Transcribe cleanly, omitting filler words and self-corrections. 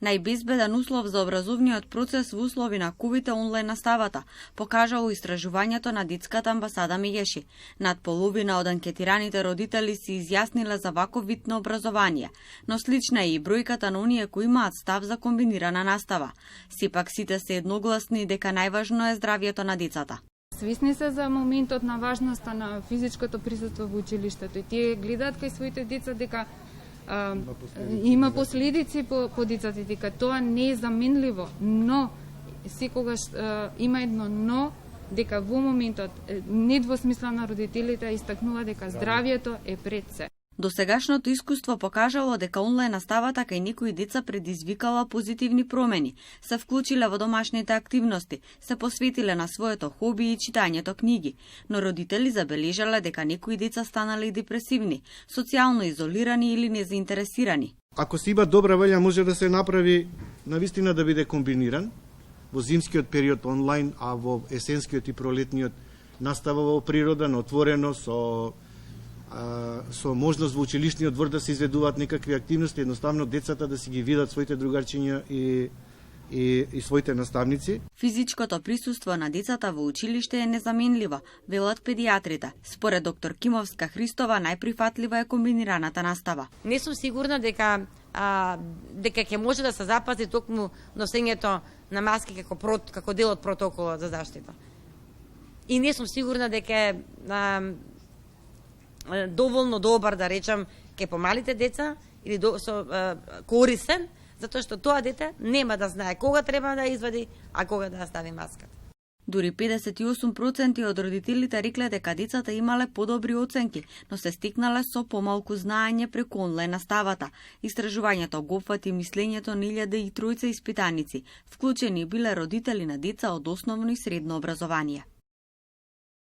Најбезбеден услов за образовниот процес во услови на ковид е онлайн наставата, покажало истражувањето на детската амбасада Мегеши. Над половина од анкетираните родители се изјасниле за ваков вид на образование, но слична е и бројката на оние кои имаат став за комбинирана настава. Сепак сите се едногласни дека најважно е здравјето на децата. Свесни се за моментот на важноста на физичкото присуство во училиштето и тие гледаат кај своите деца дека има последици по децата, дека тоа не е заменливо, но секогаш има едно но, дека во моментот недвосмислено родителите истакнува дека здравјето е пред се. Досегашното искуство покажало дека онлайн наставата кај некои деца предизвикала позитивни промени, се вклучиле во домашните активности, се посветиле на своето хоби и читањето книги, но родители забележале дека некои деца станале депресивни, социјално изолирани или незаинтересирани. Ако се има добра волја, може да се направи навистина да биде комбиниран во зимскиот период онлайн, а во есенскиот и пролетниот настава во природа, на отворено, со можност во училишниот двор да се изведуваат некакви активности, едноставно децата да си ги видат своите другарчиња и своите наставници. Физичкото присуство на децата во училиште е незаменливо, велат педиатрите. Според доктор Кимовска Христова, најприфатлива е комбинираната настава. Не сум сигурна дека ќе може да се запази токму носењето на маски како дел од протоколот за заштита. И не сум сигурна дека е доволно добар, да речам, ке помалите деца или корисен, затоа што тоа дете нема да знае кога треба да извади, а кога да стави маската. Дури 58% од родителите рекле дека децата имале подобри оценки, но се стикнале со помалку знаење преку онлайн наставата. Истражувањето го опфати мислењето на 1003 испитаници, вклучени биле родители на деца од основно и средно образование.